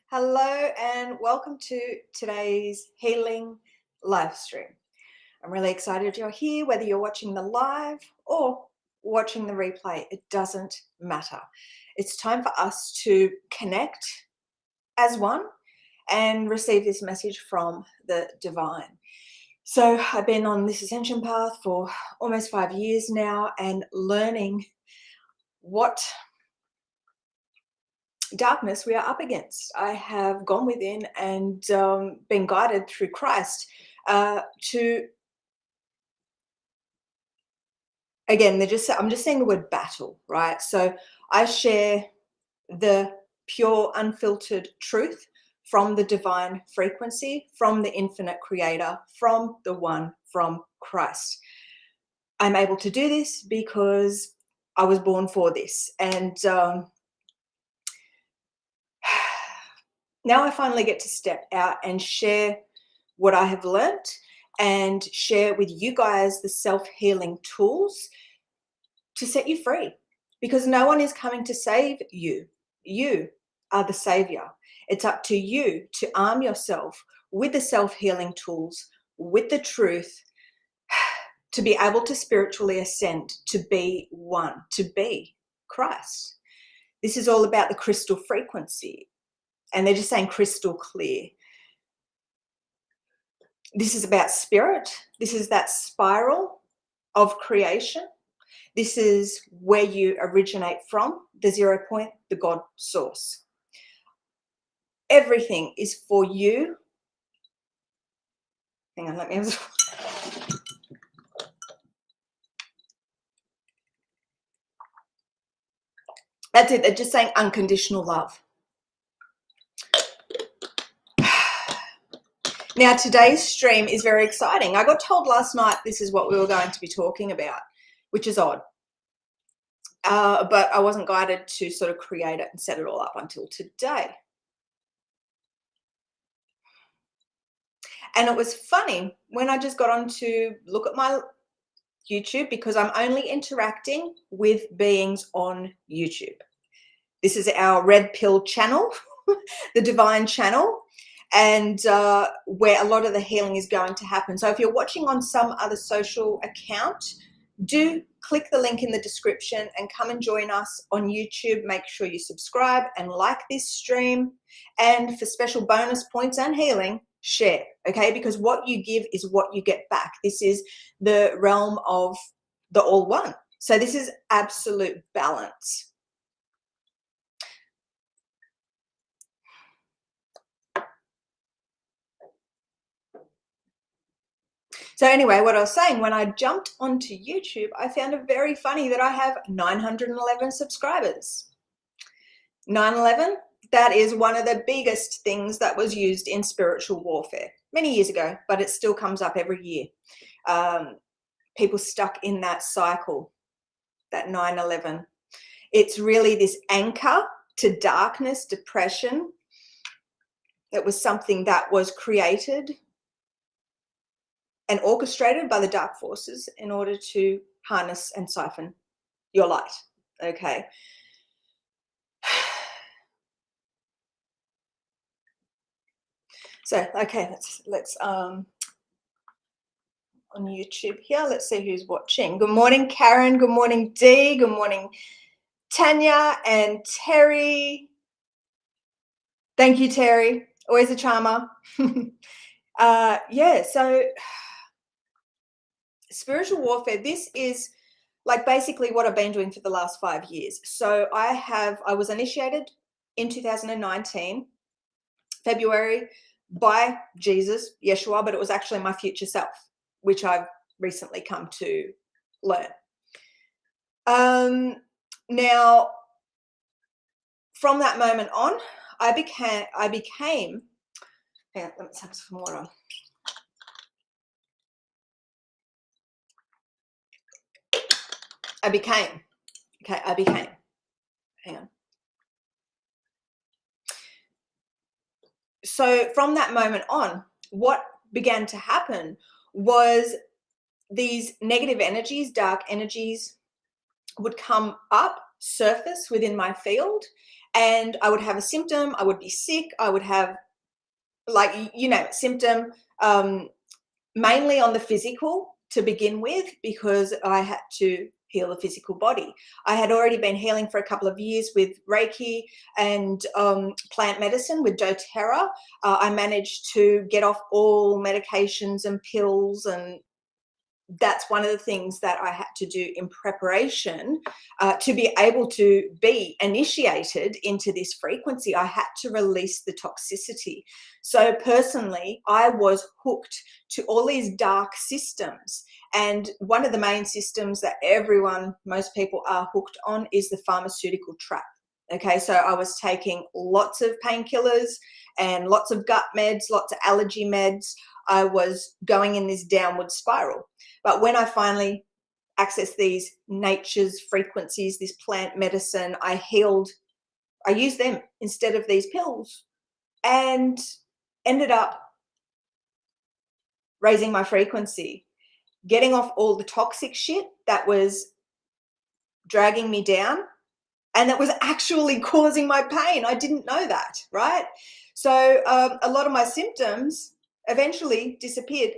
Hello and welcome to today's healing live stream. I'm really excited you're here, whether you're watching the live or watching the replay, it doesn't matter. It's time for us to connect as one and receive this message from the divine. So I've been on this ascension path for almost 5 years now and learning what darkness we are up against. I have gone within and been guided through Christ to, again, I'm just saying the word battle, right? So I share the pure, unfiltered truth from the divine frequency, from the infinite creator, from the one, from Christ. I'm able to do this because I was born for this. And now I finally get to step out and share what I have learnt and share with you guys the self-healing tools to set you free, because no one is coming to save you. You are the savior. It's up to you to arm yourself with the self-healing tools, with the truth, to be able to spiritually ascend, to be one, to be Christ. This is all about the crystal frequency. And they're just saying crystal clear. This is about spirit. This is that spiral of creation. This is where you originate from, the 0 point, the God source. Everything is for you. Hang on, let me have That's it. They're just saying unconditional love. Now, today's stream is very exciting. I got told last night this is what we were going to be talking about, which is odd. But I wasn't guided to sort of create it and set it all up until today. And it was funny when I just got on to look at my YouTube, because I'm only interacting with beings on YouTube. This is our red pill channel, the divine channel, and where a lot of the healing is going to happen. So if you're watching on some other social account, do click the link in the description and come and join us on YouTube. Make sure you subscribe and like this stream. And for special bonus points and healing, share, okay? Because what you give is what you get back. This is the realm of the all one. So this is absolute balance. So anyway, what I was saying, when I jumped onto YouTube, I found it very funny that I have 911 subscribers. 911, that is one of the biggest things that was used in spiritual warfare many years ago, but it still comes up every year. People stuck in that cycle, that 911. It's really this anchor to darkness, depression. It was something that was created and orchestrated by the dark forces in order to harness and siphon your light, okay? So, okay, let's on YouTube here, let's see who's watching. Good morning, Karen. Good morning, Dee. Good morning, Tanya and Terry. Thank you, Terry. Always a charmer. Yeah, so spiritual warfare, this is like basically what I've been doing for the last 5 years. So I was initiated in 2019, February, by Jesus, Yeshua, but it was actually my future self, which I've recently come to learn. Now, from that moment on, I became, hang on, let me have some water. I became, hang on. So from that moment on, what began to happen was these negative energies, dark energies would come up, surface within my field, and I would have a symptom, I would be sick, I would have, like, you know, symptom, mainly on the physical to begin with, because I had to heal the physical body. I had already been healing for a couple of years with Reiki and plant medicine with doTERRA. I managed to get off all medications and pills, and that's one of the things that I had to do in preparation to be able to be initiated into this frequency. I had to release the toxicity. So personally, I was hooked to all these dark systems. And one of the main systems that most people are hooked on is the pharmaceutical trap. Okay, so I was taking lots of painkillers and lots of gut meds, lots of allergy meds. I was going in this downward spiral. But when I finally accessed these nature's frequencies, this plant medicine, I used them instead of these pills, and ended up raising my frequency, getting off all the toxic shit that was dragging me down and that was actually causing my pain. I didn't know that, right? So a lot of my symptoms eventually disappeared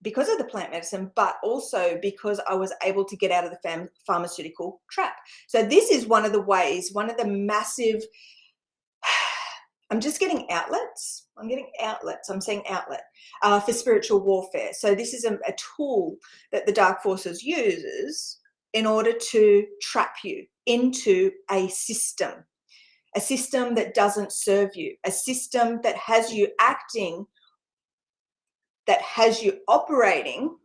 because of the plant medicine, but also because I was able to get out of the pharmaceutical trap. So this is one of the ways, one of the massive, I'm just getting outlets. I'm saying outlet for spiritual warfare. So this is a tool that the dark forces uses in order to trap you into a system that doesn't serve you, a system that has you acting, that has you operating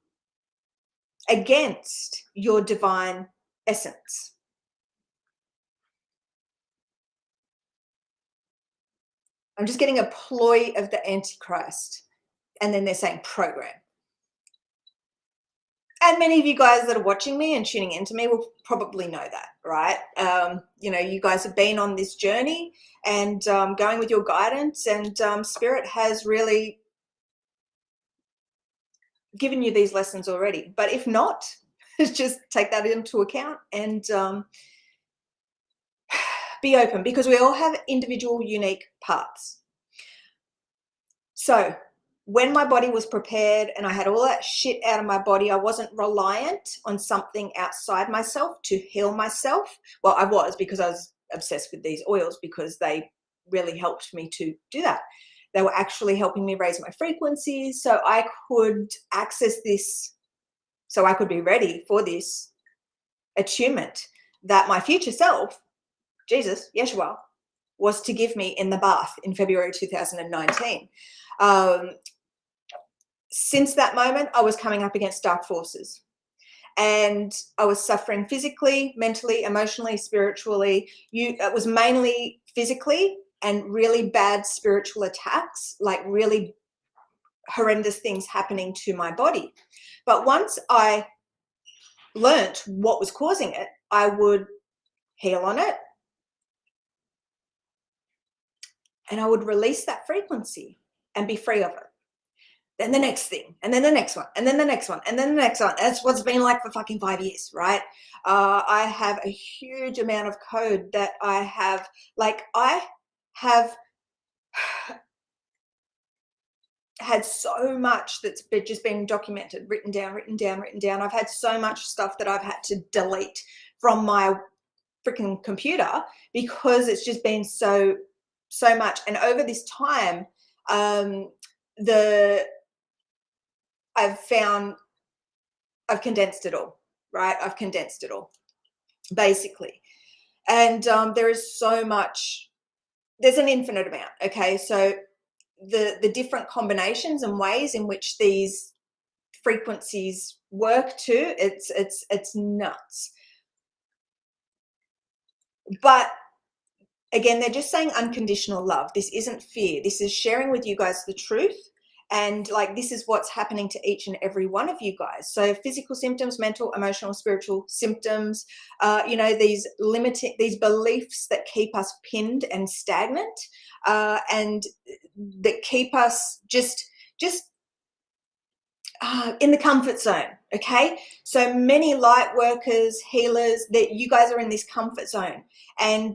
against your divine essence. I'm just getting a ploy of the Antichrist, and then they're saying program. And many of you guys that are watching me and tuning into me will probably know that, right? You know, you guys have been on this journey and going with your guidance, and Spirit has really given you these lessons already. But if not, just take that into account and be open, because we all have individual, unique parts. So when my body was prepared and I had all that shit out of my body, I wasn't reliant on something outside myself to heal myself. Well, I was, because I was obsessed with these oils, because they really helped me to do that. They were actually helping me raise my frequencies so I could access this, so I could be ready for this attunement that my future self, Jesus, Yeshua, was to give me in the bath in February 2019. Since that moment, I was coming up against dark forces, and I was suffering physically, mentally, emotionally, spiritually. It was mainly physically, and really bad spiritual attacks, like really horrendous things happening to my body. But once I learnt what was causing it, I would heal on it, and I would release that frequency and be free of it. Then the next thing, and then the next one, and then the next one, and then the next one. That's what's been like for fucking 5 years, right? I have a huge amount of code that I have had so much that's just been documented, written down. I've had so much stuff that I've had to delete from my freaking computer, because it's just been so much. And over this time, I've condensed it all, right? I've condensed it all, basically. And there is so much, there's an infinite amount, okay? So the different combinations and ways in which these frequencies work too, it's nuts. But again, they're just saying unconditional love. This isn't fear. This is sharing with you guys the truth. And like, this is what's happening to each and every one of you guys. So physical symptoms, mental, emotional, spiritual symptoms, you know, these beliefs that keep us pinned and stagnant, and that keep us just in the comfort zone. Okay. So many light workers, healers, that you guys are in this comfort zone. And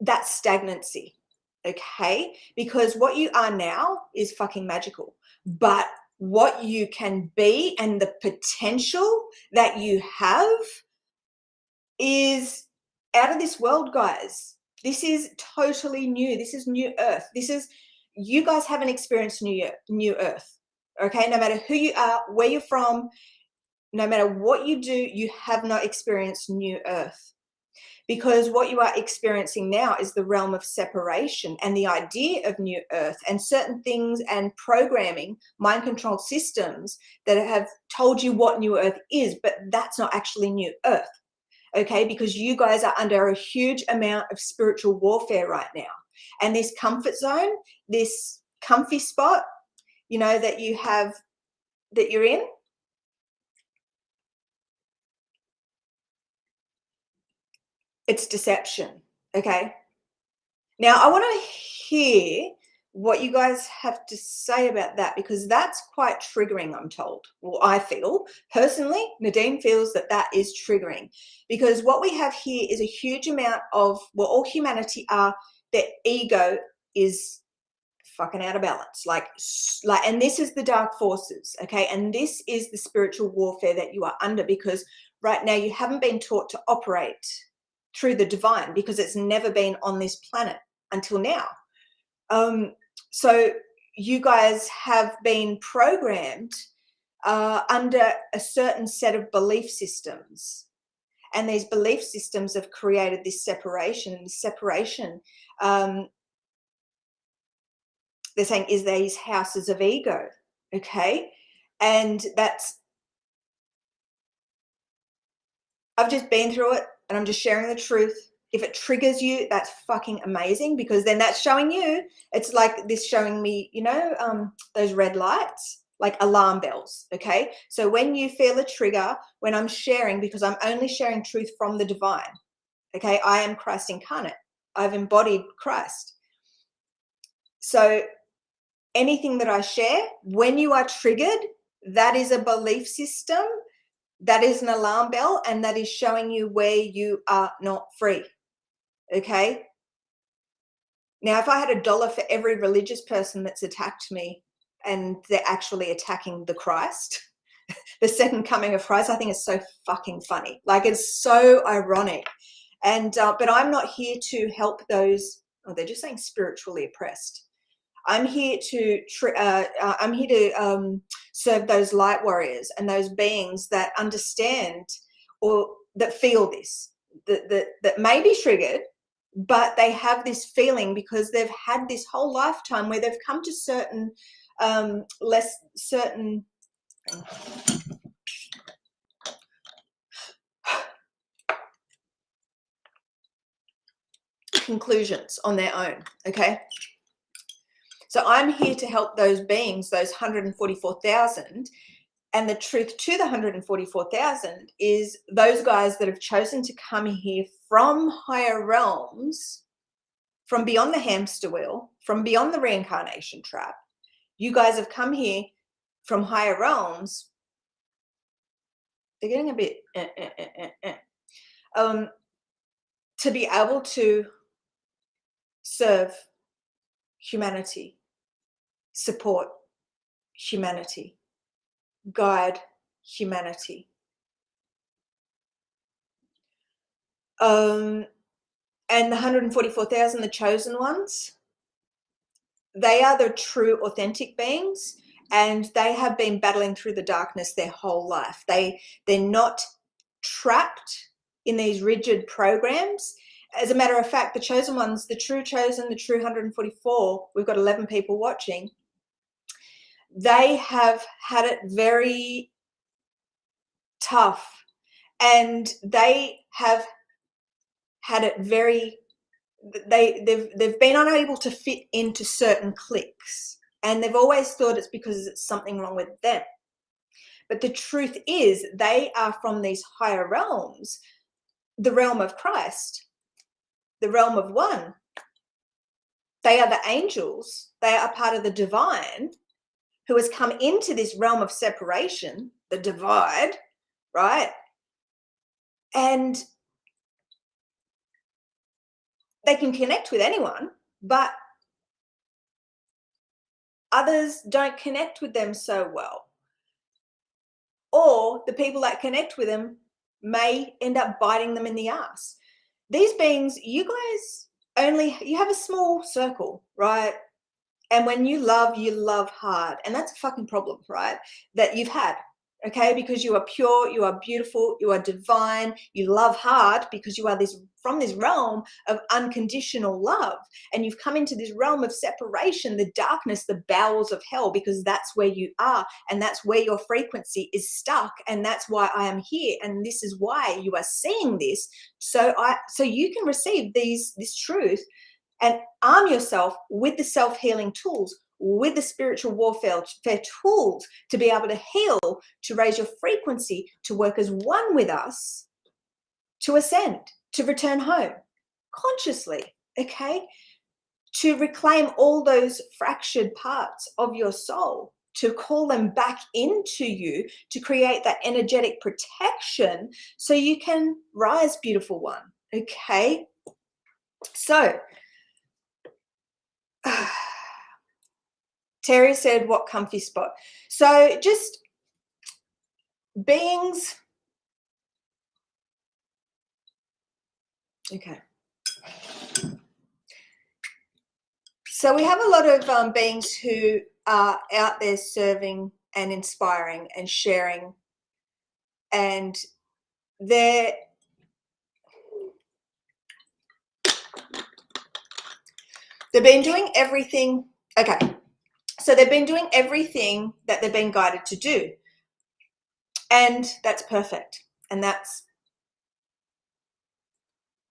that's stagnancy, okay? Because what you are now is fucking magical. But what you can be and the potential that you have is out of this world, guys. This is totally new. This is new earth. This is, you guys haven't experienced new earth, okay? No matter who you are, where you're from, no matter what you do, you have not experienced new earth. Because what you are experiencing now is the realm of separation and the idea of new earth and certain things and programming, mind control systems that have told you what new earth is, but that's not actually new earth, okay? Because you guys are under a huge amount of spiritual warfare right now. And this comfort zone, this comfy spot, you know, that you have, that you're in, it's deception, okay? Now, I want to hear what you guys have to say about that, because that's quite triggering, I'm told. Well, I feel, personally, Nadine feels that that is triggering, because what we have here is a huge amount of, well, all humanity are, their ego is fucking out of balance. Like, and this is the dark forces, okay? And this is the spiritual warfare that you are under, because right now you haven't been taught to operate through the divine, because it's never been on this planet until now. So you guys have been programmed under a certain set of belief systems, and these belief systems have created this separation. They're saying is these houses of ego, okay? And that's, I've just been through it and I'm just sharing the truth. If it triggers you, that's fucking amazing, because then that's showing you, it's like this showing me, you know, those red lights, like alarm bells, okay? So when you feel a trigger, when I'm sharing, because I'm only sharing truth from the divine, okay? I am Christ incarnate. I've embodied Christ. So anything that I share, when you are triggered, that is a belief system, that is an alarm bell, and that is showing you where you are not free, okay? Now, if I had $1 for every religious person that's attacked me and they're actually attacking the Christ, the second coming of Christ, I think it's so fucking funny. Like, it's so ironic. And, but I'm not here to help those, oh, they're just saying spiritually oppressed. I'm here to serve those light warriors and those beings that understand or that feel this, that may be triggered, but they have this feeling because they've had this whole lifetime where they've come to certain conclusions on their own, okay? So I'm here to help those beings, those 144,000, and the truth to the 144,000 is those guys that have chosen to come here from higher realms, from beyond the hamster wheel, from beyond the reincarnation trap. You guys have come here from higher realms. They're getting a bit to be able to serve humanity, support humanity, guide humanity. And the 144,000, the chosen ones, they are the true authentic beings, and they have been battling through the darkness their whole life. They're not trapped in these rigid programs. As a matter of fact, the chosen ones, the true chosen, the true 144, we've got 11 people watching, they have had it very tough, and they have had it very, they've been unable to fit into certain cliques, and they've always thought it's because it's something wrong with them. But the truth is, they are from these higher realms, the realm of Christ, the realm of one. They are the angels. They are part of the divine who has come into this realm of separation, the divide, right? And they can connect with anyone, but others don't connect with them so well. Or the people that connect with them may end up biting them in the ass. These beings, you guys you have a small circle, right? And when you love hard. And that's a fucking problem, right? That you've had, okay? Because you are pure, you are beautiful, you are divine, you love hard because you are from this realm of unconditional love. And you've come into this realm of separation, the darkness, the bowels of hell, because that's where you are. And that's where your frequency is stuck. And that's why I am here. And this is why you are seeing this. So you can receive this truth and arm yourself with the self-healing tools, with the spiritual warfare tools to be able to heal, to raise your frequency, to work as one with us, to ascend, to return home consciously, okay? To reclaim all those fractured parts of your soul, to call them back into you, to create that energetic protection so you can rise, beautiful one, okay? So, Terry said, what comfy spot? So just beings. Okay. So we have a lot of beings who are out there serving and inspiring and sharing. And they've been doing everything. Okay. So they've been doing everything that they've been guided to do. And that's perfect. And that's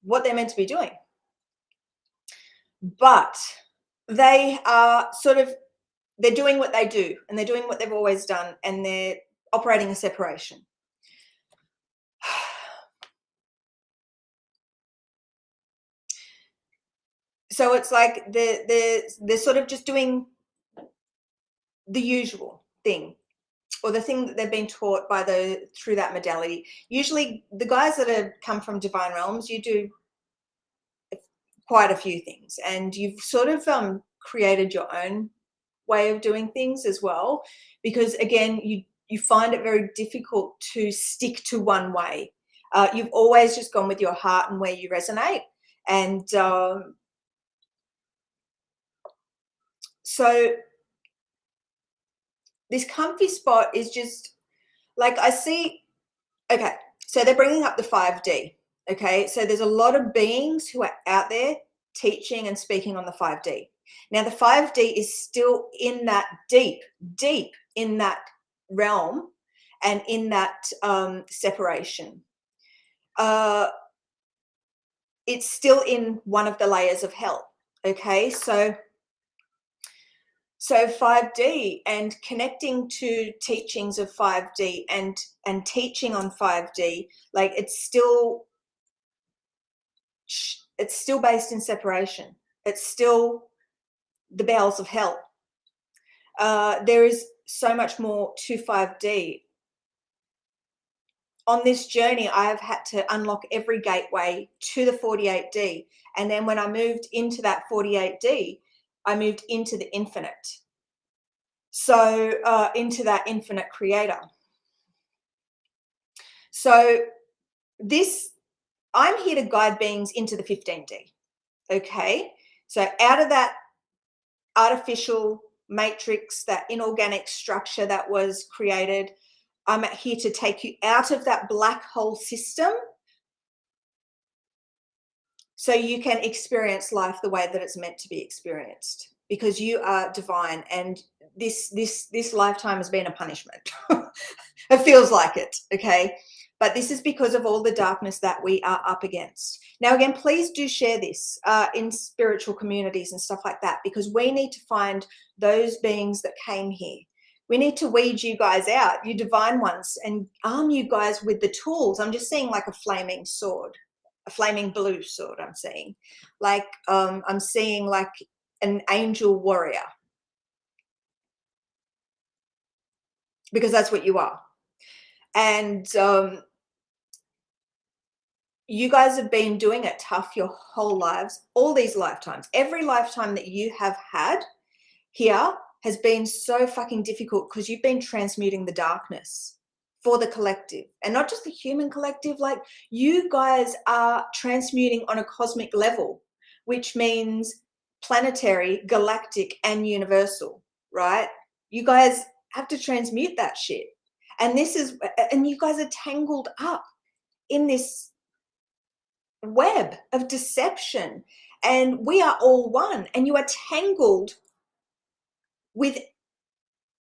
what they're meant to be doing. But they are they're doing what they do, and they're doing what they've always done, and they're operating a separation. So it's like they're sort of just doing the usual thing, or the thing that they've been taught through that modality. Usually the guys that have come from divine realms, you do quite a few things, and you've sort of created your own way of doing things as well, because again, you find it very difficult to stick to one way. You've always just gone with your heart and where you resonate. And so this comfy spot is just like, I see, okay, so they're bringing up the 5D, okay? So there's a lot of beings who are out there teaching and speaking on the 5D. Now, the 5D is still in that deep in that realm and in that separation. It's still in one of the layers of hell, okay? So 5D and connecting to teachings of 5D and teaching on 5D, like it's still based in separation. It's still the bowels of hell. There is so much more to 5D. On this journey, I have had to unlock every gateway to the 48D. And then when I moved into that 48D, I moved into the infinite. So into that infinite creator. So I'm here to guide beings into the 15D. Okay. So out of that artificial matrix, that inorganic structure that was created, I'm here to take you out of that black hole system so you can experience life the way that it's meant to be experienced, because you are divine, and this lifetime has been a punishment. It feels like it, okay? But this is because of all the darkness that we are up against. Now, again, please do share this in spiritual communities and stuff like that, because we need to find those beings that came here. We need to weed you guys out, you divine ones, and arm you guys with the tools. I'm just seeing like a flaming sword, a flaming blue sword. I'm seeing like I'm seeing like an angel warrior, because that's what you are. And You guys have been doing it tough your whole lives, all these lifetimes. Every lifetime that you have had here has been so fucking difficult because you've been transmuting the darkness for the collective, and not just the human collective. Like, you guys are transmuting on a cosmic level, which means planetary, galactic, and universal, right? You guys have to transmute that shit. And you guys are tangled up in this web of deception, and we are all one, and you are tangled with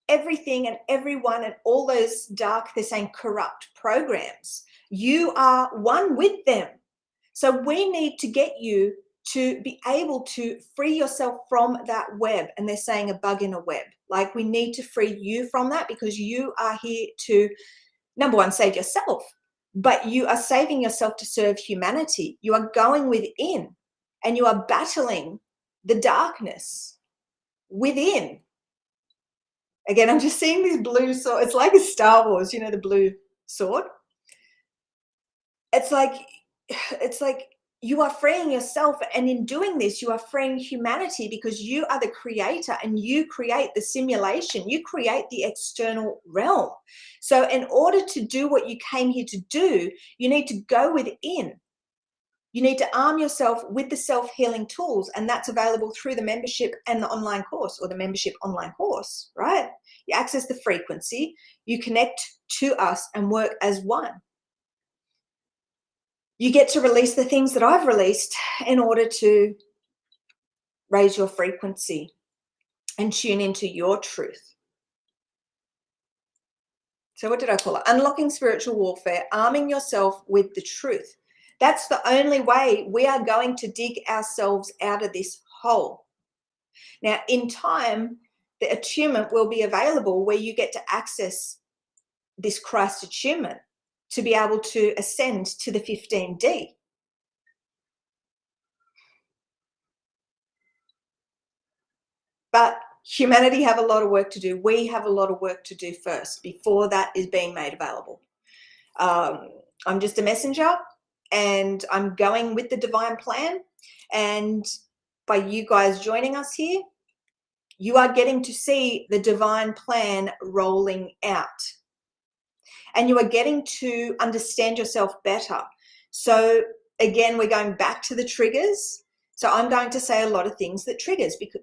everything and everyone and all those dark, they're saying corrupt programs. You are one with them. So we need to get you to be able to free yourself from that web. And they're saying a bug in a web. Like, we need to free you from that, because you are here to, number one, save yourself, but you are saving yourself to serve humanity. You are going within and you are battling the darkness within. Again, I'm just seeing this blue sword. It's like a Star Wars, you know, the blue sword. It's like you are freeing yourself, and in doing this, you are freeing humanity, because you are the creator and you create the simulation. You create the external realm. So in order to do what you came here to do, you need to go within. You need to arm yourself with the self-healing tools, and that's available through the membership and the online course, or the membership online course, right? You access the frequency, you connect to us and work as one. You get to release the things that I've released in order to raise your frequency and tune into your truth. So what did I call it? Unlocking spiritual warfare, arming yourself with the truth. That's the only way we are going to dig ourselves out of this hole. Now, in time, the attunement will be available where you get to access this Christ attunement to be able to ascend to the 15D. But humanity have a lot of work to do. We have a lot of work to do first before that is being made available. I'm just a messenger, and I'm going with the divine plan. And by you guys joining us here, you are getting to see the divine plan rolling out. And you are getting to understand yourself better. So again, we're going back to the triggers. So I'm going to say a lot of things that triggers, because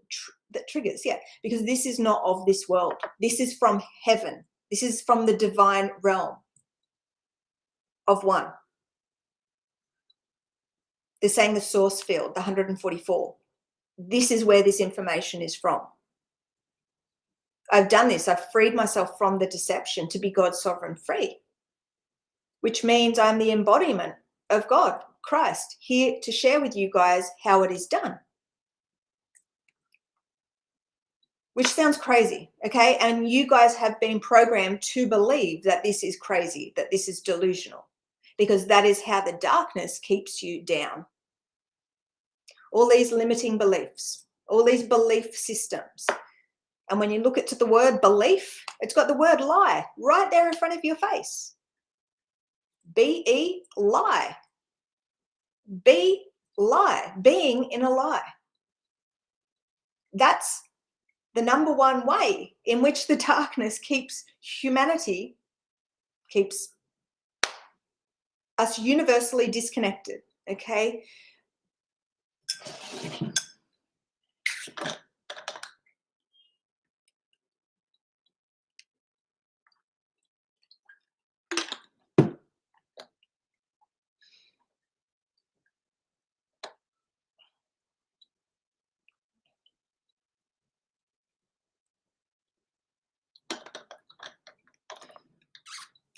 because this is not of this world. This is from heaven. This is from the divine realm of one. They're saying the source field, the 144. This is where this information is from. I've done this. I've freed myself from the deception to be God's sovereign free, which means I'm the embodiment of God, Christ, here to share with you guys how it is done. Which sounds crazy, okay? And you guys have been programmed to believe that this is crazy, that this is delusional, because that is how the darkness keeps you down. All these limiting beliefs, all these belief systems. And when you look at the word belief, it's got the word lie right there in front of your face. B-E, lie. Be, lie, being in a lie. That's the number one way in which the darkness keeps humanity, keeps us universally disconnected, okay?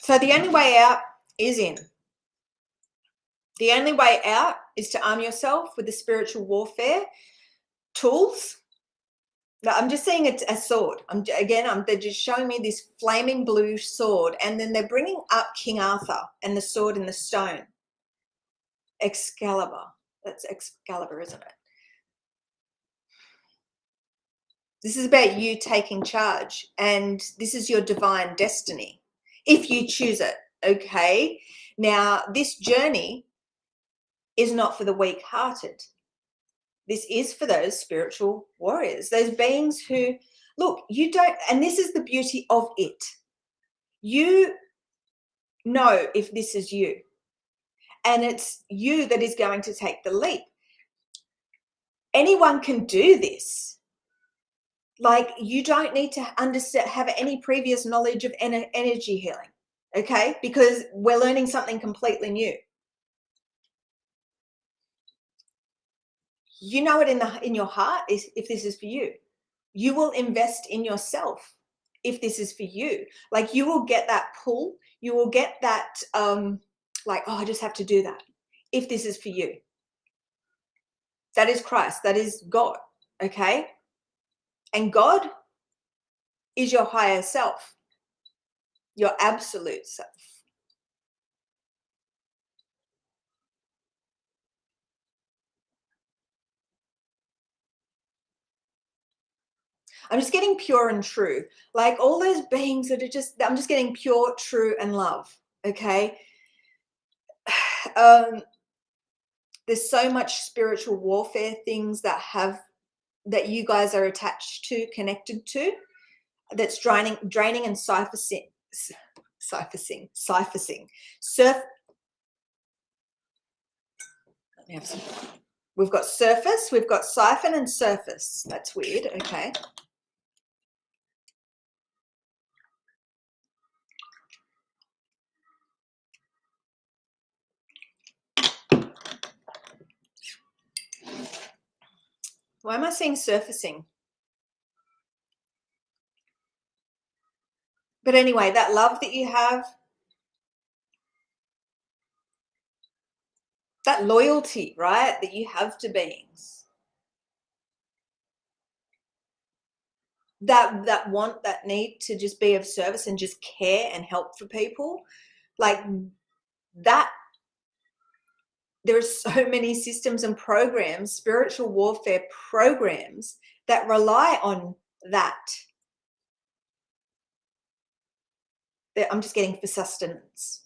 So the only way out is in. The only way out is to arm yourself with the spiritual warfare tools. Now, I'm just seeing it as a sword. They're just showing me this flaming blue sword, and then they're bringing up King Arthur and the sword and the stone. Excalibur. That's Excalibur, isn't it? This is about you taking charge, and this is your divine destiny, if you choose it, okay? Now, this journey is not for the weak-hearted. This is for those spiritual warriors, those beings who, look, you don't, and this is the beauty of it. You know if this is you, and it's you that is going to take the leap. Anyone can do this. Like, you don't need to understand, have any previous knowledge of energy healing, okay? Because we're learning something completely new. You know it in your heart if this is for you. You will invest in yourself if this is for you. Like, you will get that pull. You will get that, like, oh, I just have to do that if this is for you. That is Christ. That is God, okay? And God is your higher self, your absolute self. I'm just getting pure and true. Like, all those beings that are just, I'm just getting pure, true, and love, okay? There's so much spiritual warfare things that you guys are attached to, connected to, that's draining and siphoning. Let me have some. We've got surface, we've got siphon and surface. That's weird. Okay. Why am I seeing surfacing? But anyway, that love that you have, that loyalty, right, that you have to beings, that want, that need to just be of service and just care and help for people, like that. There's so many systems and programs, spiritual warfare programs, that rely on that. I'm just getting for sustenance.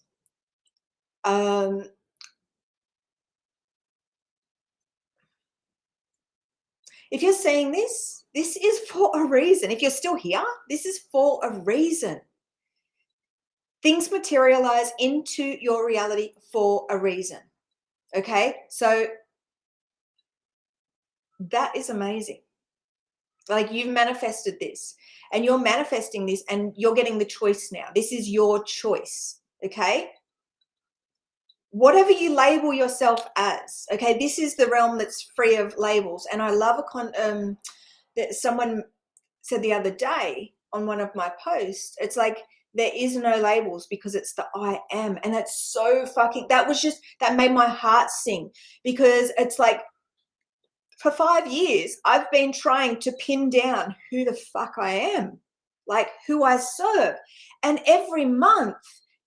If you're seeing this, this is for a reason. If you're still here, this is for a reason. Things materialize into your reality for a reason. Okay, so that is amazing. Like, you've manifested this, and you're manifesting this, and you're getting the choice now. This is your choice. Okay, whatever you label yourself as, okay, this is the realm that's free of labels. And I love that someone said the other day on one of my posts, it's like, there is no labels because it's the I am. And that's so fucking, that made my heart sing, because it's like, for 5 years, I've been trying to pin down who the fuck I am, like who I serve. And every month,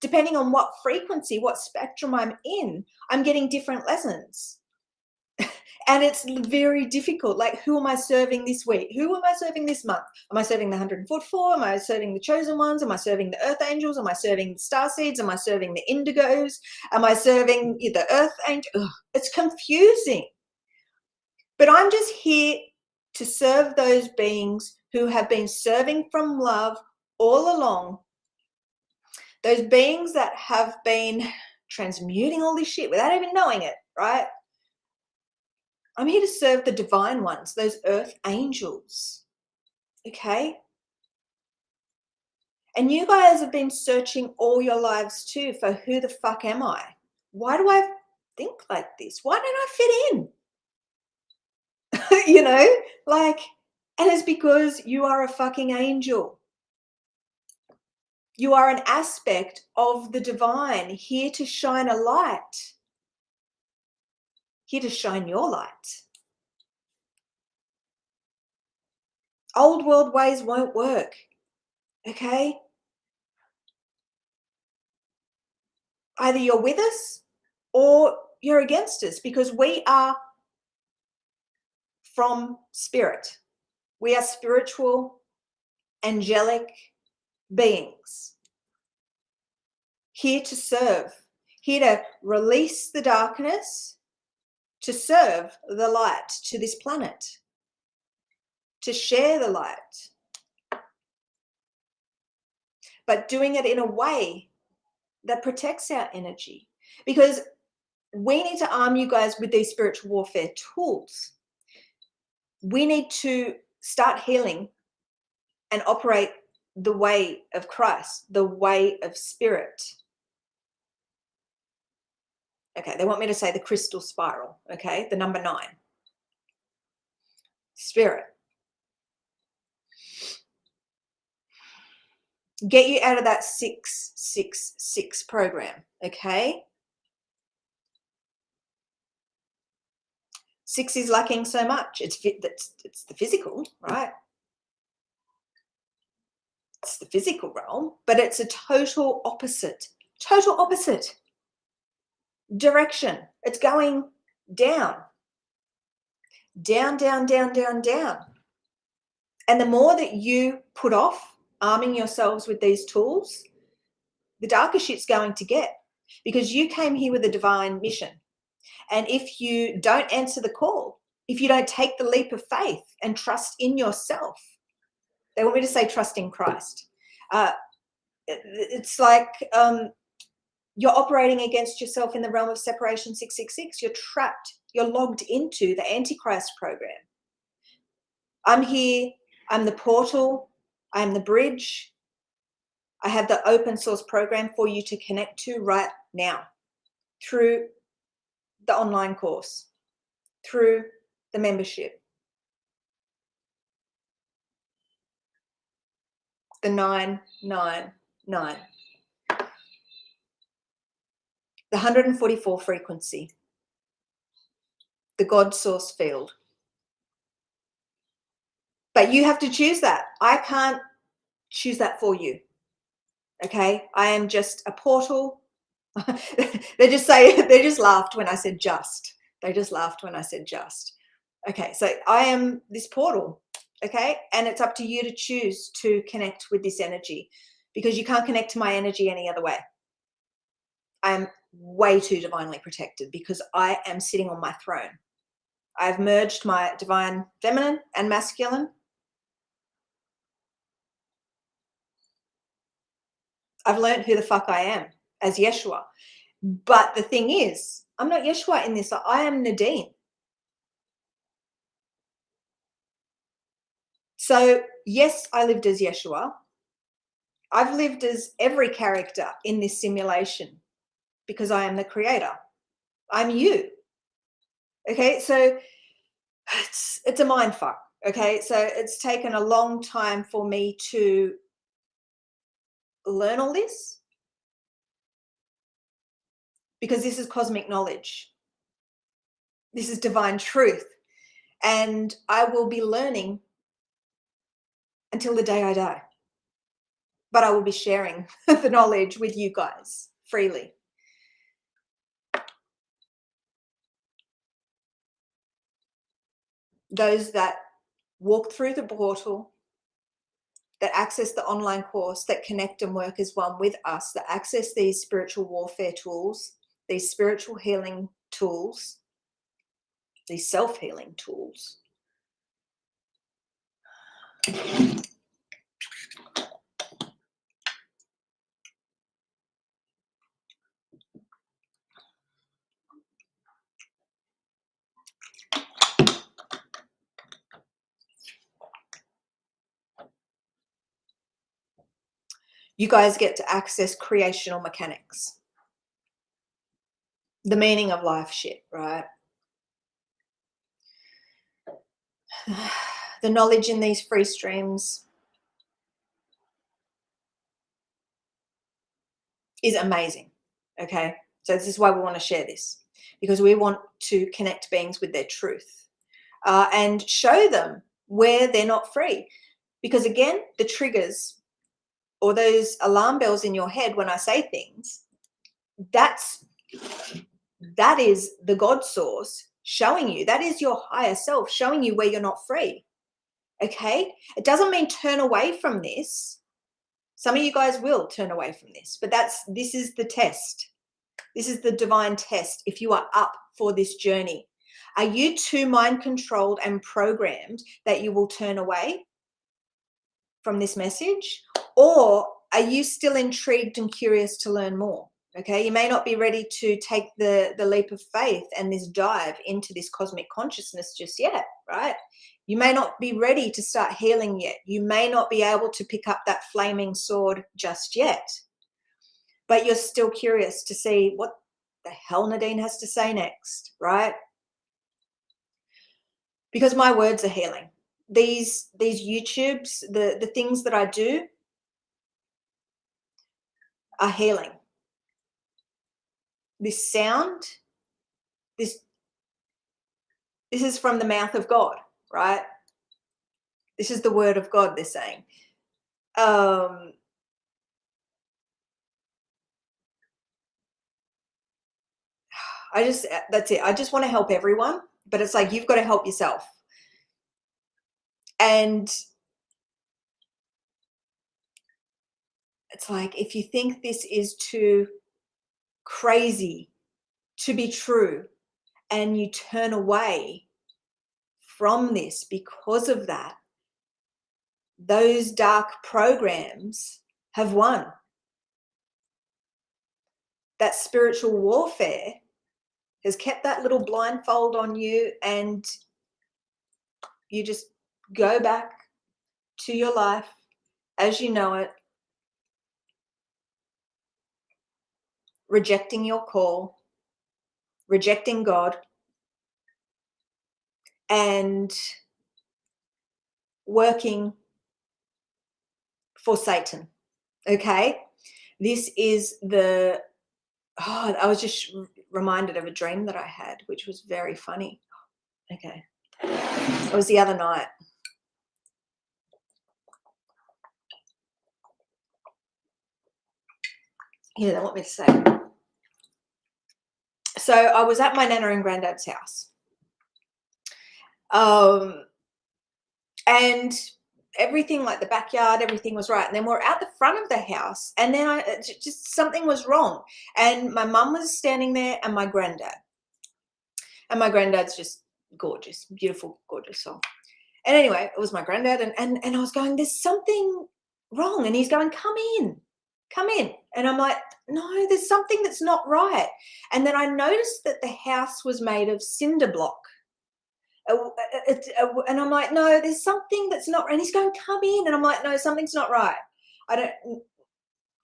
depending on what frequency, what spectrum I'm in, I'm getting different lessons. And it's very difficult. Like, who am I serving this week? Who am I serving this month? Am I serving the 104? Am I serving the chosen ones? Am I serving the earth angels? Am I serving the star seeds? Am I serving the indigos? Am I serving the earth angel? Ugh, it's confusing. But I'm just here to serve those beings who have been serving from love all along. Those beings that have been transmuting all this shit without even knowing it, right? I'm here to serve the divine ones, those earth angels, okay? And you guys have been searching all your lives too for who the fuck am I? Why do I think like this? Why don't I fit in? You know, like, and it's because you are a fucking angel. You are an aspect of the divine, here to shine a light, here to shine your light. Old world ways won't work, okay? Either you're with us or you're against us, because we are from spirit. We are spiritual, angelic beings, here to serve, here to release the darkness to serve the light to this planet, to share the light, but doing it in a way that protects our energy. Because we need to arm you guys with these spiritual warfare tools. We need to start healing and operate the way of Christ, the way of spirit. Okay, they want me to say the crystal spiral, okay, the number 9. Spirit. Get you out of that 666 program, okay? 6 is lacking so much. It's the physical, right? It's the physical realm, but it's a total opposite direction. It's going down, down, down, down, down, down. And the more that you put off arming yourselves with these tools, the darker shit's going to get, because you came here with a divine mission. And if you don't answer the call, if you don't take the leap of faith and trust in yourself, they want me to say trust in Christ. It's like you're operating against yourself in the realm of separation 666. You're trapped. You're logged into the Antichrist program. I'm here. I'm the portal. I'm the bridge. I have the open source program for you to connect to right now through the online course, through the membership. The 999. The 144 frequency. The God source field. But you have to choose that. I can't choose that for you. Okay? I am just a portal. They just laughed when I said just. They just laughed when I said just. Okay, so I am this portal. Okay? And it's up to you to choose to connect with this energy, because you can't connect to my energy any other way. I'm way too divinely protected because I am sitting on my throne. I've merged my divine feminine and masculine. I've learned who the fuck I am as Yeshua. But the thing is, I'm not Yeshua in this. I am Nadine. So yes, I lived as Yeshua. I've lived as every character in this simulation because I am the creator. I'm you. Okay, so it's a mind fuck. Okay, so it's taken a long time for me to learn all this, because this is cosmic knowledge. This is divine truth. And I will be learning until the day I die. But I will be sharing the knowledge with you guys freely. Those that walk through the portal, that access the online course, that connect and work as one with us, that access these spiritual warfare tools, these spiritual healing tools, these self-healing tools. You guys get to access creational mechanics. The meaning of life shit, right? The knowledge in these free streams is amazing, okay? So this is why we want to share this, because we want to connect beings with their truth and show them where they're not free. Because again, the triggers or those alarm bells in your head when I say things, that is the God source showing you. That is your higher self showing you where you're not free. Okay? It doesn't mean turn away from this. Some of you guys will turn away from this, but this is the test. This is the divine test if you are up for this journey. Are you too mind controlled and programmed that you will turn away from this message? Or are you still intrigued and curious to learn more? Okay, you may not be ready to take the leap of faith and this dive into this cosmic consciousness just yet, right? You may not be ready to start healing yet. You may not be able to pick up that flaming sword just yet, but you're still curious to see what the hell Nadine has to say next, right? Because my words are healing. These YouTubes, the things that I do are healing. This sound, this is from the mouth of God, right? This is the word of God, they're saying. That's it. I just want to help everyone, but it's like, you've got to help yourself. And it's like, if you think this is too crazy to be true and you turn away from this because of that, those dark programs have won. That spiritual warfare has kept that little blindfold on you, and you just go back to your life as you know it, rejecting your call, rejecting God, and working for Satan. Okay, this is I was just reminded of a dream that I had, which was very funny. Okay, it was the other night. Yeah, they want me to say. So I was at my Nana and Granddad's house, and everything, like the backyard, everything was right. And then we're at the front of the house, and then just something was wrong. And my mum was standing there, and my granddad. And my granddad's just gorgeous, beautiful, gorgeous soul. And anyway, it was my granddad, and I was going, there's something wrong. And he's going, come in. And I'm like, no, there's something that's not right. And then I noticed that the house was made of cinder block. And I'm like, no, there's something that's not right. And he's going, come in. And I'm like, no, something's not right. I don't.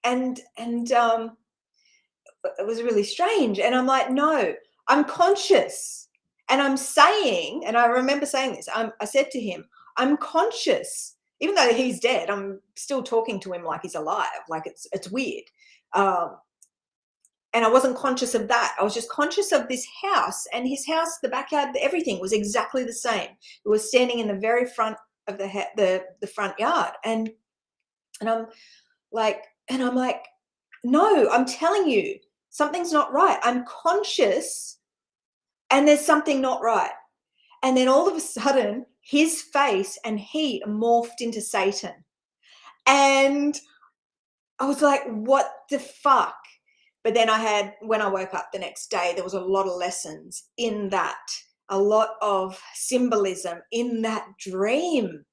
And it was really strange. And I'm like, no, I'm conscious. And I'm saying, and I remember saying this, I said to him, I'm conscious. Even though he's dead, I'm still talking to him like he's alive. Like it's weird. And I wasn't conscious of that. I was just conscious of this house, and his house, the backyard, everything was exactly the same. It was standing in the very front of the front yard. And I'm like, no, I'm telling you, something's not right. I'm conscious, and there's something not right. And then all of a sudden, his face and he morphed into Satan. And I was like, what the fuck? But then when I woke up the next day, there was a lot of lessons in that, a lot of symbolism in that dream.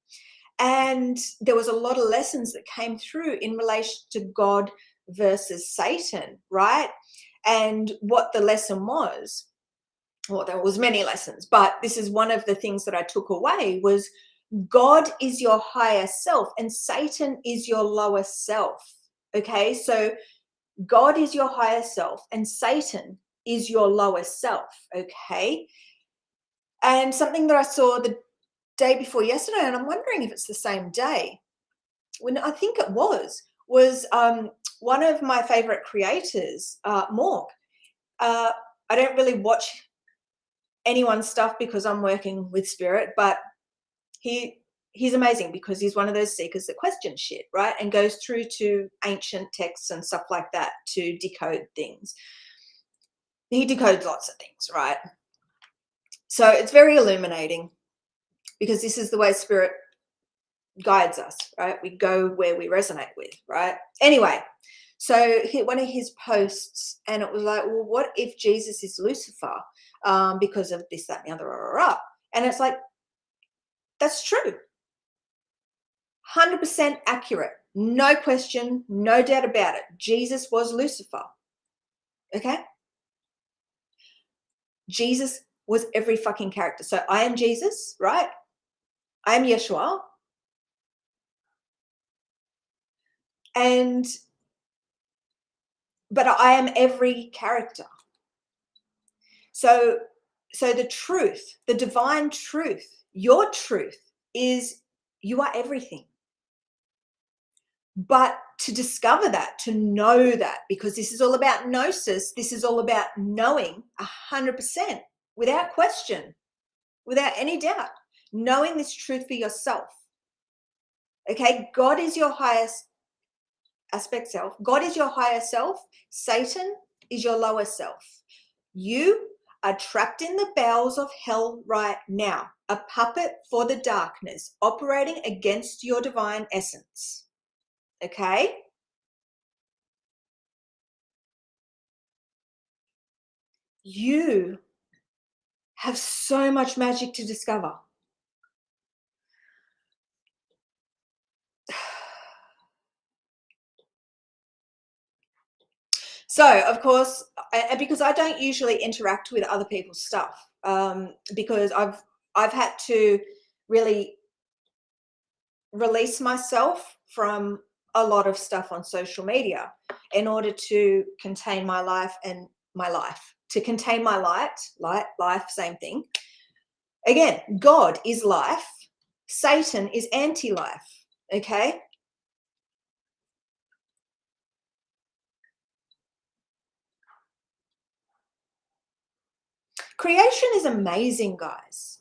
And there was a lot of lessons that came through in relation to God versus Satan, right? And what the lesson was, well, there was many lessons, but this is one of the things that I took away was God is your higher self and Satan is your lower self. Okay, so God is your higher self and Satan is your lower self. Okay, and something that I saw the day before yesterday, and I'm wondering if it's the same day, when I think it was one of my favorite creators, Morg. I don't really watch anyone's stuff because I'm working with spirit, but he's amazing because he's one of those seekers that questions shit, right? And goes through to ancient texts and stuff like that to decode things. He decodes lots of things, right? So it's very illuminating because this is the way spirit guides us, right? We go where we resonate with, right? Anyway, so one of his posts, and it was like, well, what if Jesus is Lucifer? because of this, that, and the other. Rah, rah, rah. And it's like, that's true. 100% accurate. No question, no doubt about it. Jesus was Lucifer. Okay? Jesus was every fucking character. So I am Jesus, right? I am Yeshua. But I am every character. So the truth, the divine truth, your truth is you are everything. But to discover that, to know that, because this is all about gnosis, this is all about knowing 100%, without question, without any doubt, knowing this truth for yourself. Okay, God is your highest aspect self. God is your higher self. Satan is your lower self. You are trapped in the bowels of hell right now, a puppet for the darkness, operating against your divine essence. Okay? You have so much magic to discover. So, of course, because I don't usually interact with other people's stuff, because I've had to really release myself from a lot of stuff on social media in order to contain my life and my life. To contain my life, same thing. Again, God is life. Satan is anti-life. Okay? Creation is amazing, guys.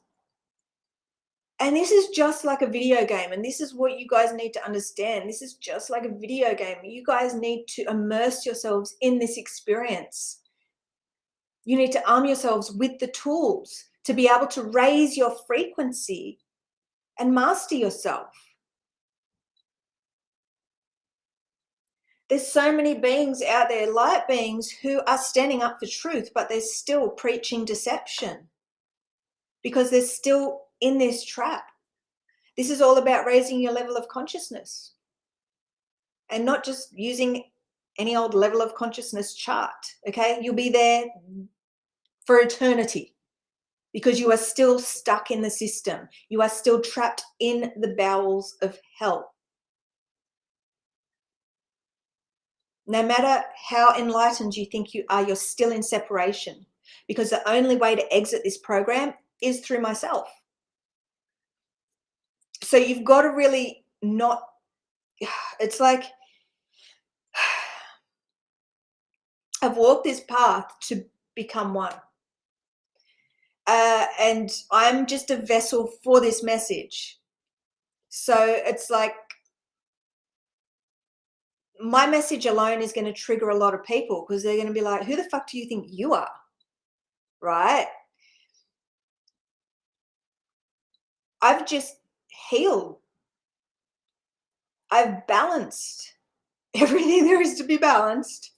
And this is just like a video game. And this is what you guys need to understand. This is just like a video game. You guys need to immerse yourselves in this experience. You need to arm yourselves with the tools to be able to raise your frequency and master yourself. There's so many beings out there, light beings, who are standing up for truth, but they're still preaching deception because they're still in this trap. This is all about raising your level of consciousness and not just using any old level of consciousness chart. Okay, you'll be there for eternity because you are still stuck in the system. You are still trapped in the bowels of hell. No matter how enlightened you think you are, you're still in separation, because the only way to exit this program is through myself. So you've got to really not, it's like, I've walked this path to become one. And I'm just a vessel for this message. So it's like, my message alone is going to trigger a lot of people because they're going to be like, who the fuck do you think you are? Right? I've just healed. I've balanced everything there is to be balanced.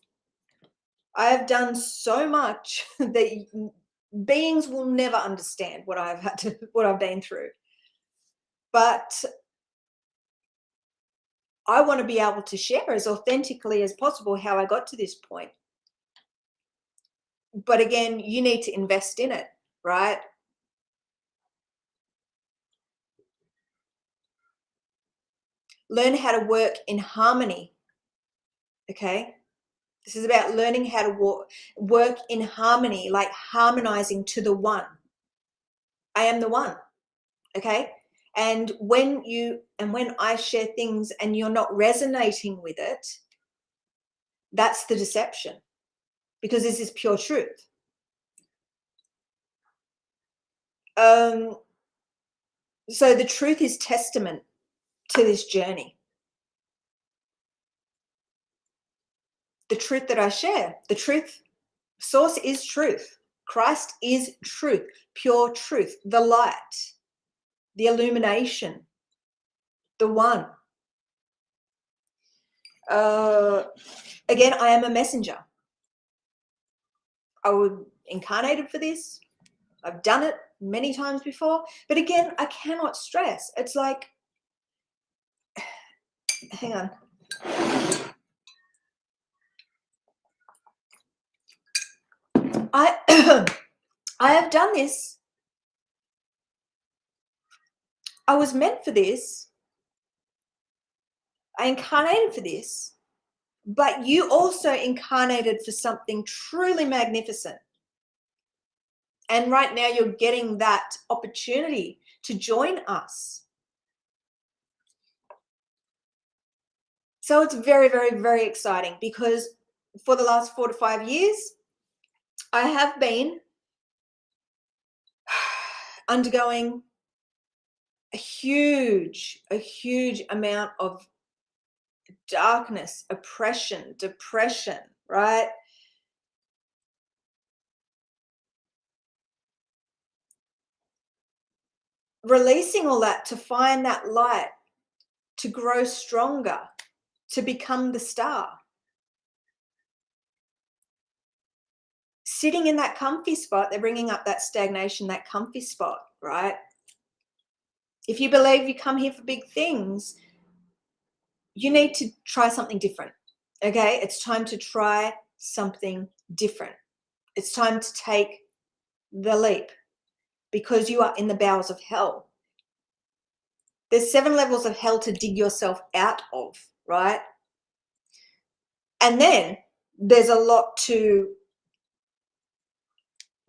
I have done so much that beings will never understand what I've been through. But I want to be able to share as authentically as possible how I got to this point. But again, you need to invest in it, right? Learn how to work in harmony. Okay? This is about learning how to work in harmony, like harmonizing to the one. I am the one. Okay? And when I share things and you're not resonating with it, that's the deception, because this is pure truth. So the truth is testament to this journey. The truth that I share, the truth, source is truth. Christ is truth, pure truth, the light, the illumination, the one. Again, I am a messenger. I was incarnated for this. I've done it many times before. But again, I cannot stress. It's like, hang on. I I have done this. I was meant for this. I incarnated for this. But you also incarnated for something truly magnificent. And right now you're getting that opportunity to join us. So it's very, very, very exciting, because for the last 4 to 5 years, I have been undergoing a huge amount of darkness, oppression, depression, right? Releasing all that to find that light, to grow stronger, to become the star. Sitting in that comfy spot, they're bringing up that stagnation, that comfy spot, right? If you believe you come here for big things, you need to try something different, okay? It's time to try something different. It's time to take the leap, because you are in the bowels of hell. There's 7 levels of hell to dig yourself out of, right? And then there's a lot to do.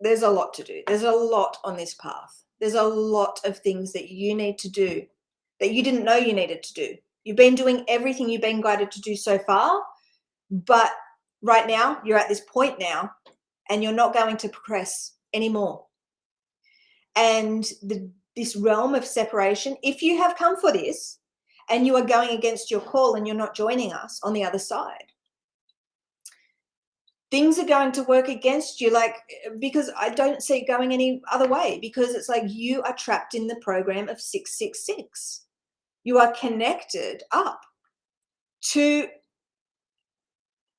There's a lot on this path. There's a lot of things that you need to do that you didn't know you needed to do. You've been doing everything you've been guided to do so far, but right now you're at this point now and you're not going to progress anymore. And this realm of separation, if you have come for this and you are going against your call and you're not joining us on the other side, things are going to work against you, like, because I don't see it going any other way, because it's like you are trapped in the program of 666. You are connected up to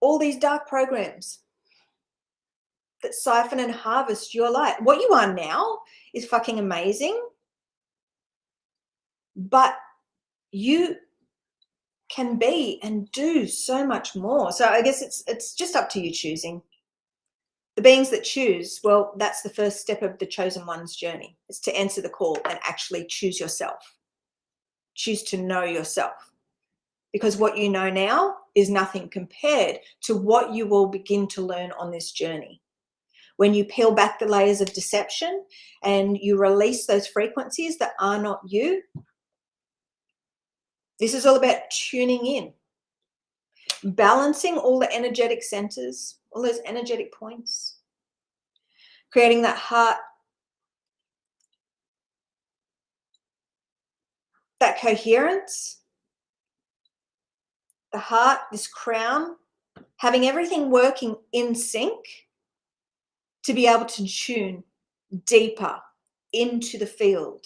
all these dark programs that siphon and harvest your light. What you are now is fucking amazing, but you can be and do so much more. So I guess it's just up to you choosing. The beings that choose, well, that's the first step of the chosen one's journey. It's to answer the call and actually choose yourself. Choose to know yourself. Because what you know now is nothing compared to what you will begin to learn on this journey. When you peel back the layers of deception and you release those frequencies that are not you, this is all about tuning in, balancing all the energetic centers, all those energetic points, creating that heart, that coherence, the heart, this crown, having everything working in sync to be able to tune deeper into the field.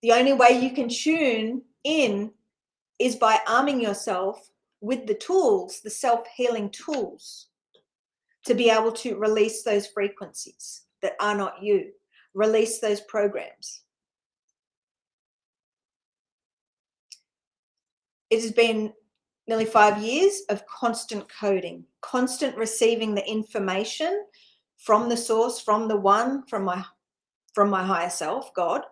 The only way you can tune in is by arming yourself with the tools, the self-healing tools, to be able to release those frequencies that are not you, release those programs. It has been nearly 5 years of constant coding, constant receiving the information from the source, from the one, from my higher self, God.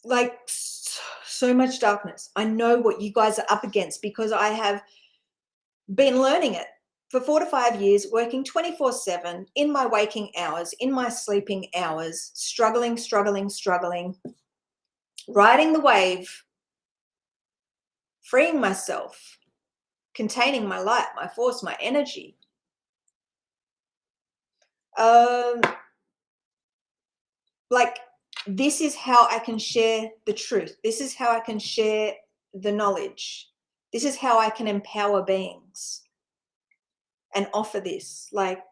Like so much darkness. I know what you guys are up against because I have been learning it for 4 to 5 years, working 24/7 in my waking hours, in my sleeping hours, struggling, riding the wave, freeing myself, containing my light, my force, my energy. Like, this is how I can share the truth. This is how I can share the knowledge. This is how I can empower beings and offer this. Like,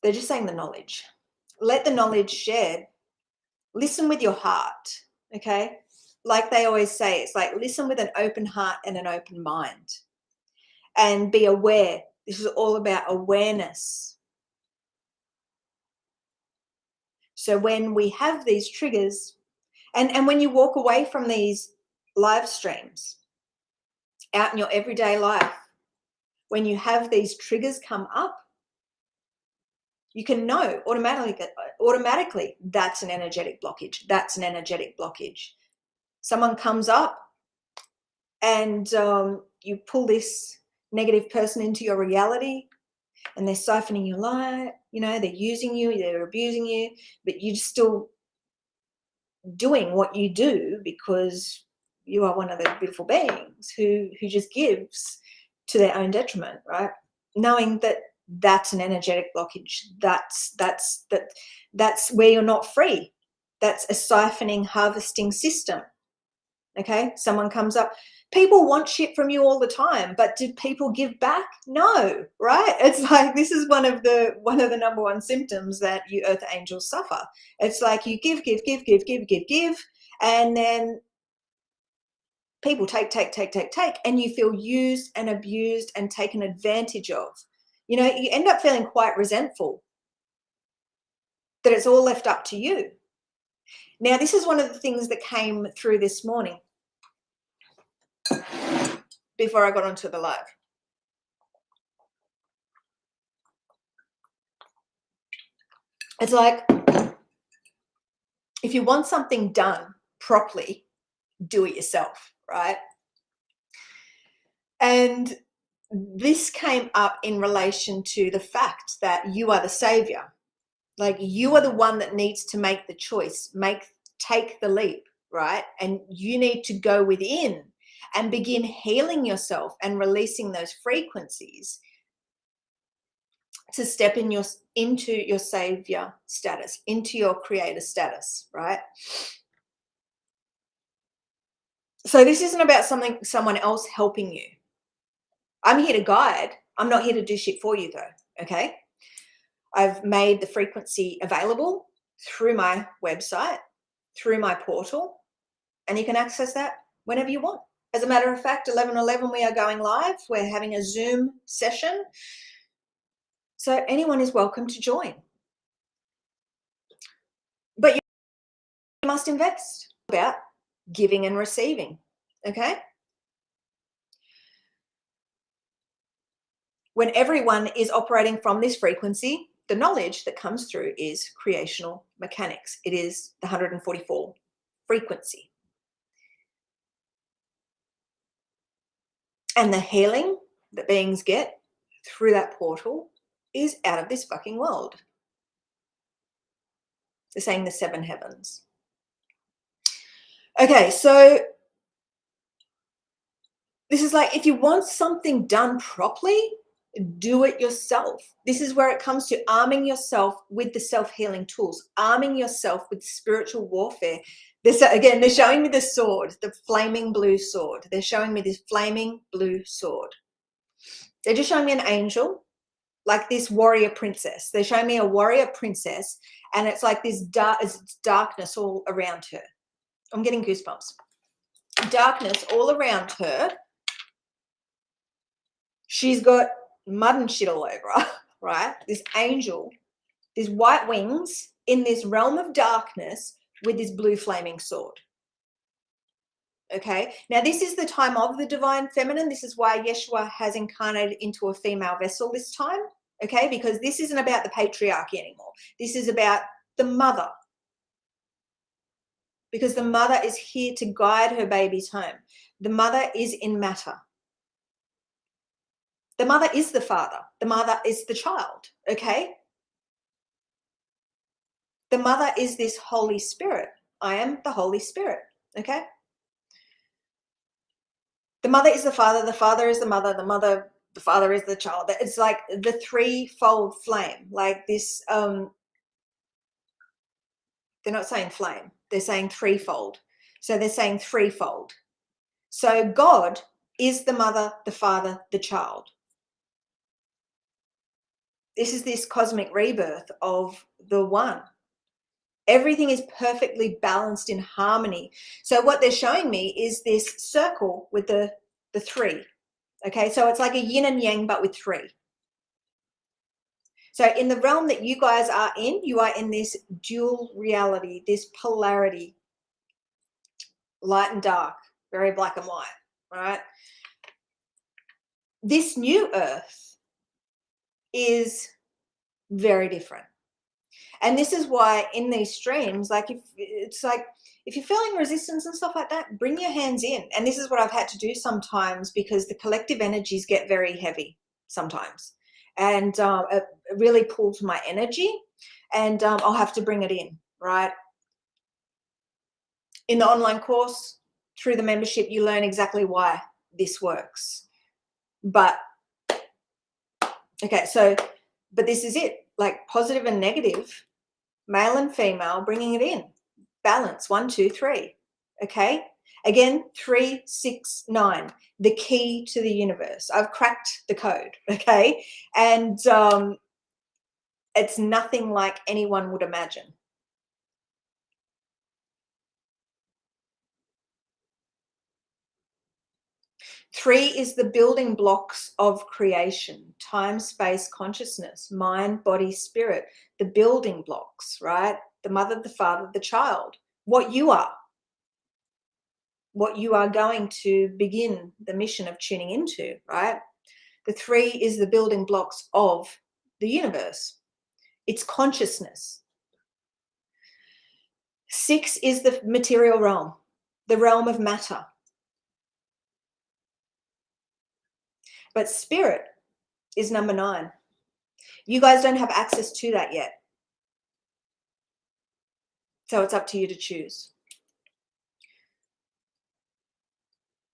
they're just saying the knowledge. Let the knowledge shared. Listen with your heart, okay? Like they always say, it's like listen with an open heart and an open mind. and be aware. This is all about awareness. So when we have these triggers, and when you walk away from these live streams out in your everyday life, when you have these triggers come up, you can know automatically that's an energetic blockage. That's an energetic blockage. Someone comes up and you pull this negative person into your reality, and they're siphoning your light, they're using you, they're abusing you, but you're still doing what you do because you are one of those beautiful beings who just gives to their own detriment, right? Knowing that that's an energetic blockage. That's where you're not free. That's a siphoning, harvesting system. Okay, someone comes up. People want shit from you all the time, but do people give back? No, right? It's like this is one of the number one symptoms that you earth angels suffer. It's like you give, and then people take, and you feel used and abused and taken advantage of. You end up feeling quite resentful that it's all left up to you. Now, this is one of the things that came through this morning before I got onto the live. It's like, if you want something done properly, do it yourself, right? And this came up in relation to the fact that you are the savior. Like, you are the one that needs to make the choice, take the leap, right? And you need to go within and begin healing yourself and releasing those frequencies to step into your savior status, into your creator status, right? So this isn't about someone else helping you. I'm here to guide. I'm not here to do shit for you though, okay? I've made the frequency available through my website, through my portal, and you can access that whenever you want. As a matter of fact, 11/11 we are going live. We're having a Zoom session. So anyone is welcome to join. But you must invest. About giving and receiving, okay? When everyone is operating from this frequency, the knowledge that comes through is creational mechanics. It is the 144 frequency. And the healing that beings get through that portal is out of this fucking world. They're saying the 7 heavens. Okay, so this is like, if you want something done properly, do it yourself. This is where it comes to arming yourself with the self-healing tools, arming yourself with spiritual warfare. They're showing me the sword, the flaming blue sword. They're showing me this flaming blue sword. They're just showing me an angel, like this warrior princess. They're showing me a warrior princess, and it's like this darkness all around her. I'm getting goosebumps. Darkness all around her. She's got mud and shit all over her, right? This angel, these white wings in this realm of darkness with this blue flaming sword. Okay, now this is the time of the divine feminine. This is why Yeshua has incarnated into a female vessel this time, okay, because this isn't about the patriarchy anymore. This is about the mother, because the mother is here to guide her babies home. The mother is in matter. The mother is the father. The mother is the child, okay? The mother is this Holy Spirit. I am the Holy Spirit, okay? The mother is the father is the mother, the father is the child. It's like the threefold flame, like this. They're not saying flame, they're saying threefold. So they're saying threefold. So God is the mother, the father, the child. This is this cosmic rebirth of the one. Everything is perfectly balanced in harmony. So what they're showing me is this circle with the three, Okay, so it's like a yin and yang, but with 3. So in the realm that you guys are in, you are in this dual reality, this polarity, light and dark, very black and white, right? This new earth is very different. And this is why in these streams, like if you're feeling resistance and stuff like that, bring your hands in. And this is what I've had to do sometimes, because the collective energies get very heavy sometimes. And it really pulls my energy, and I'll have to bring it in, right? In the online course, through the membership, you learn exactly why this works. But, okay, so, but this is it, like positive and negative, male and female, bringing it in. Balance, 1, 2, 3, okay? Again, 3, 6, 9, the key to the universe. I've cracked the code, okay? And it's nothing like anyone would imagine. Three is the building blocks of creation: time, space, consciousness, mind, body, spirit, the building blocks, right? The mother, the father, the child, what you are going to begin the mission of tuning into, right? The 3 is the building blocks of the universe. It's consciousness. 6 is the material realm, the realm of matter. But spirit is number 9. You guys don't have access to that yet. So it's up to you to choose.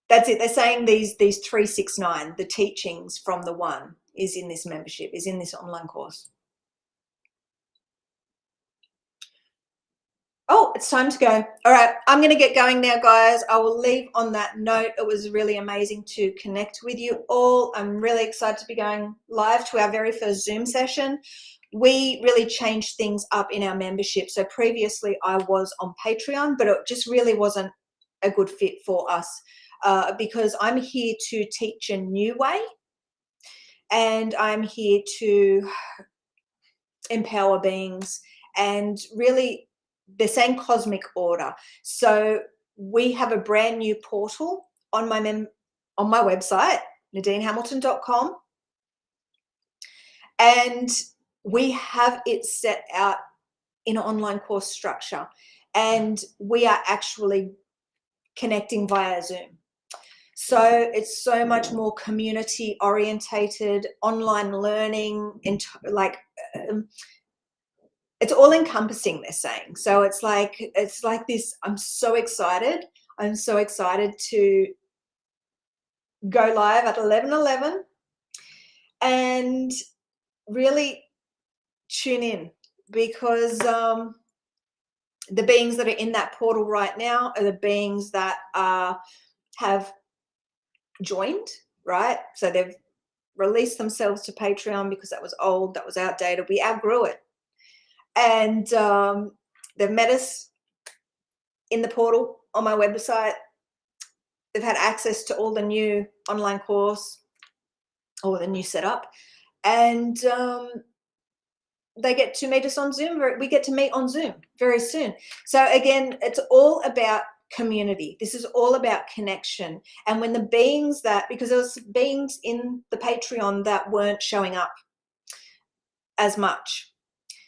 That's it. They're saying these 3, 6, 9, the teachings from the 1 is in this membership, is in this online course. Oh, it's time to go. All right, I'm going to get going now, guys. I will leave on that note. It was really amazing to connect with you all. I'm really excited to be going live to our very first Zoom session. We really changed things up in our membership. So previously I was on Patreon, but it just really wasn't a good fit for us, because I'm here to teach a new way, and I'm here to empower beings, and really they're saying cosmic order. So we have a brand new portal on my website, nadinehamilton.com, and we have it set out in an online course structure, and we are actually connecting via Zoom. So it's so much more community orientated, online learning, it's all encompassing, they're saying. So it's like this. I'm so excited. I'm so excited to go live at 11:11 and really tune in, because the beings that are in that portal right now are the beings that have joined, right? So they've released themselves to Patreon because that was old, that was outdated. We outgrew it. And they've met us in the portal on my website. They've had access to all the new online course, or the new setup, and they get to meet us on Zoom. We get to meet on Zoom very soon. So again, it's all about community. This is all about connection. And when the beings because there was beings in the Patreon that weren't showing up as much.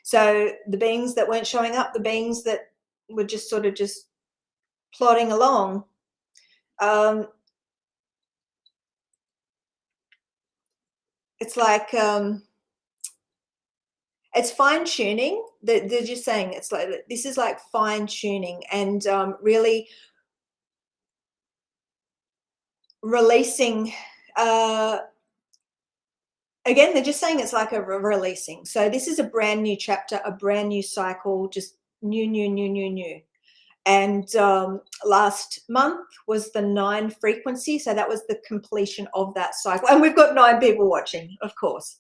So the beings that weren't showing up, the beings that were just sort of just plodding along, it's like it's fine tuning. They're just saying it's like, this is like fine tuning, and really releasing. Again, they're just saying it's like a releasing. So this is a brand new chapter, a brand new cycle, just new. And last month was the 9 frequency. So that was the completion of that cycle. And we've got 9 people watching, of course.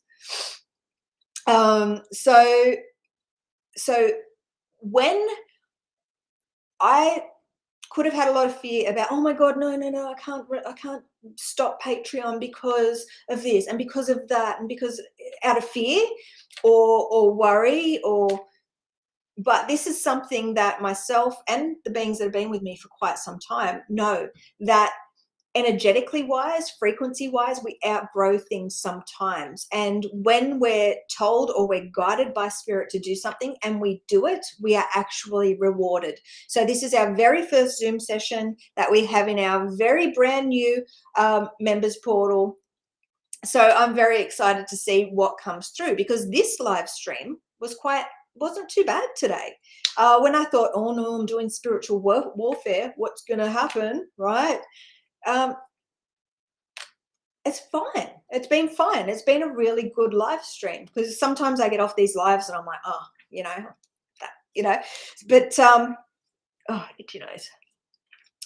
So when I could have had a lot of fear about, oh my God, no, I can't stop Patreon because of this and because of that, and because out of fear or worry, but this is something that myself and the beings that have been with me for quite some time know, that energetically wise, frequency wise, we outgrow things sometimes. And when we're told or we're guided by spirit to do something and we do it, we are actually rewarded. So this is our very first Zoom session that we have in our very brand new members portal. So I'm very excited to see what comes through, because this live stream wasn't too bad today. When I thought, oh no, I'm doing spiritual warfare, what's going to happen, right? It's fine. It's been fine. It's been a really good live stream, because sometimes I get off these lives and I'm like, oh, but oh, itchy nose.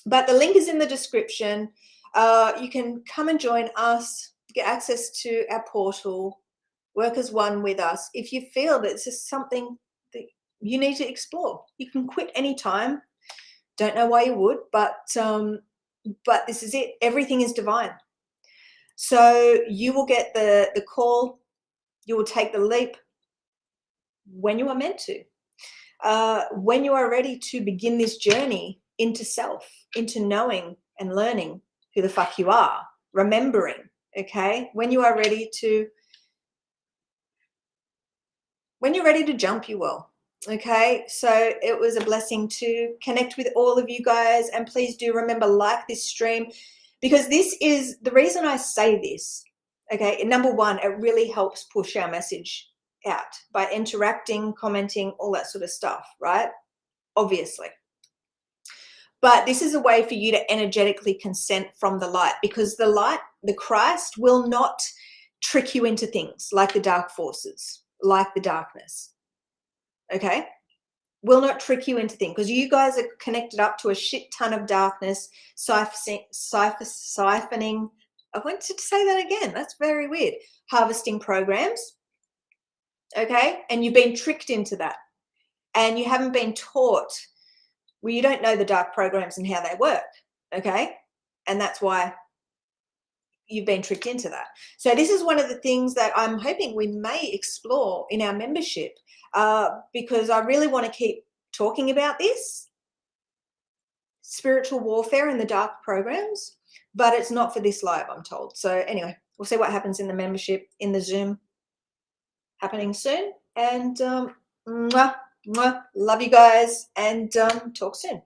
But the link is in the description. You can come and join us, get access to our portal, work as one with us. If you feel that it's just something that you need to explore, you can quit anytime. Don't know why you would, but this is it. Everything is divine. So you will get the call, you will take the leap when you are meant to, when you are ready to begin this journey into self, into knowing and learning who the fuck you are, remembering, okay? When you're ready to jump, you will. Okay, so it was a blessing to connect with all of you guys, and please do remember, like this stream, because this is the reason I say this. Okay, number one, it really helps push our message out by interacting, commenting, all that sort of stuff, right? Obviously. But this is a way for you to energetically consent from the light, because the light, the Christ, will not trick you into things like the dark forces, like the darkness. Okay, will not trick you into things, because you guys are connected up to a shit ton of darkness, siphoning. I wanted to say that again. That's very weird. Harvesting programs. Okay, and you've been tricked into that, and you haven't been taught. Well, you don't know the dark programs and how they work. Okay, and that's why you've been tricked into that. So this is one of the things that I'm hoping we may explore in our membership, because I really want to keep talking about this spiritual warfare and the dark programs, but it's not for this live, I'm told. So anyway, we'll see what happens in the membership, in the Zoom happening soon. And love you guys, and talk soon.